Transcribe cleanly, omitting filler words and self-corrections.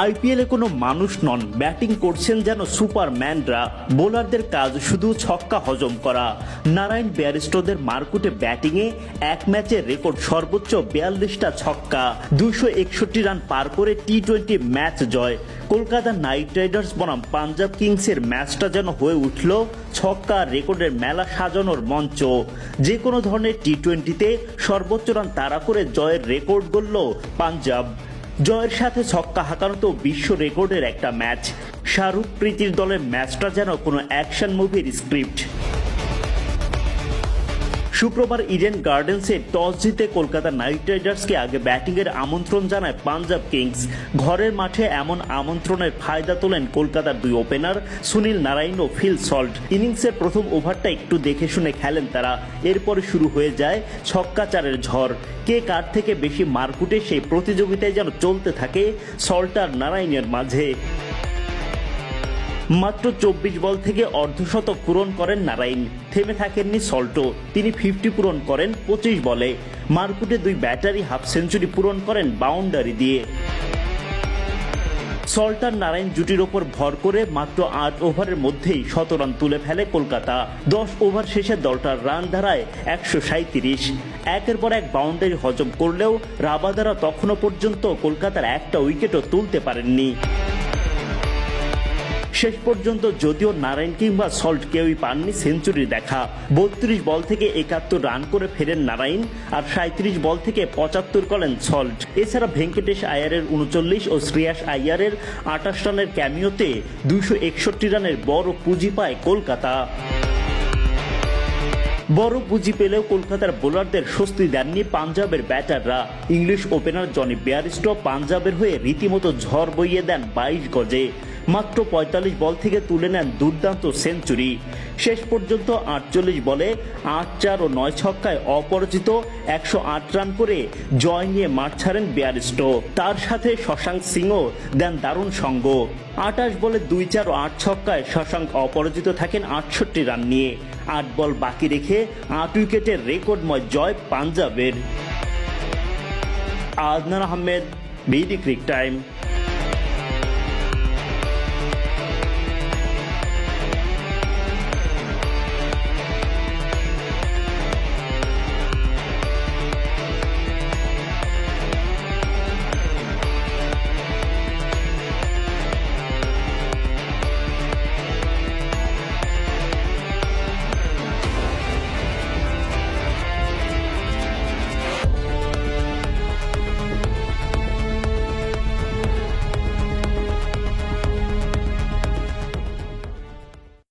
আইপিএলে কোনো মানুষ নন, ব্যাটিং করছেন যেন সুপারম্যানরা। বোলারদের কাজ শুধু ছক্কা হজম করা। নারায়ণ ব্যারিস্টোদের মারকুটে ব্যাটিংয়ে এক ম্যাচে রেকর্ড সর্বোচ্চ 42টা ছক্কা, 261 রান পার করে টি-20 ম্যাচ জয়। কলকাতা নাইট রাইডার্স বনাম পাঞ্জাব কিংসের ম্যাচটা যেন হয়ে উঠল ছক্কা রেকর্ডের মেলা সাজানোর মঞ্চ। যে কোনো ধরনের টি-20তে সর্বোচ্চ রান তাড়া করে জয়ের রেকর্ড গড়ল পাঞ্জাব। জয়ের সাথে ছক্কা হাঁকানো তো বিশ্ব রেকর্ডের একটা ম্যাচ। শাহরুখ প্রীতির দলের ম্যাচটা যেন কোনো অ্যাকশন মুভির স্ক্রিপ্ট। শুক্রবার ইডেন গার্ডেন্সে টস জিতে কলকাতা নাইট রাইডার্সকে আগে ব্যাটিংয়ের আমন্ত্রণ জানায় পাঞ্জাব কিংস। ঘরের মাঠে এমন আমন্ত্রণের ফায়দা তোলেন কলকাতার দুই ওপেনার সুনীল নারাইন ও ফিল সল্ট। ইনিংসের প্রথম ওভারটা একটু দেখে শুনে খেলেন তারা। এরপরে শুরু হয়ে যায় ছক্কাচারের ঝড়। কে কার থেকে বেশি মারকুটে সেই প্রতিযোগিতায় যেন চলতে থাকে সল্ট আর নারাইনের মাঝে। মাত্র 24 বল থেকে অর্ধশতক পূরণ করেন নারাইন। থেমে থাকেননি সল্টো, তিনি 50 পূরণ করেন 25 বলে। মারকুটে দুই ব্যাটারি হাফ সেঞ্চুরি পূরণ করেন বাউন্ডারি দিয়ে। সল্ট আর নারাইন জুটির ওপর ভর করে মাত্র 8 ওভারের মধ্যেই 100 রান তুলে ফেলে কলকাতা। 10 ওভার শেষে দলটার রান ধারায় 137। একের পর এক বাউন্ডারি হজম করলেও রাবাদারা তখনও পর্যন্ত কলকাতার একটা উইকেটও তুলতে পারেননি। শেষ পর্যন্ত যদিও নারায়ণ কিংবা সল্ট কেউই পাননি সেঞ্চুরির দেখা। 32 বল থেকে 71 রান করে ফেরেন নারায়ণ, আর 37 বল থেকে 75 করেন সল্ট। এছাড়া ভেঙ্কটেশ আয়ারের 39 ও শ্রেয়াস আয়ারের 28 রানের ক্যামিওতে 261 রানের বড় পুঁজি পায় কলকাতা। বড় পুঁজি পেলেও কলকাতার বোলারদের স্বস্তি দেননি পাঞ্জাবের ব্যাটাররা। ইংলিশ ওপেনার জনি বেয়ারস্টো পাঞ্জাবের হয়ে রীতিমতো ঝড় বইয়ে দেন 22 গজে। মাত্র 45 বল থেকে তুলে নেন দুর্দান্ত সেঞ্চুরি। শেষ পর্যন্ত 48 বলে 8 4 ও 9 ছক্কায় অপরাজিত 108 রান করে জয় নিয়ে মাঠ ছাড়েন বেয়ারস্টো। তার সাথে শশাঙ্ক সিংও দেন দারুণ সঙ্গ। 28 বলে 2 4 ও 8 ছক্কায় শশাঙ্ক অপরাজিত থাকেন 68 রান নিয়ে। 8 বল বাকি রেখে 8 উইকেটের রেকর্ডময় জয় পাঞ্জাবের। Adnan Ahmed, BD cric time.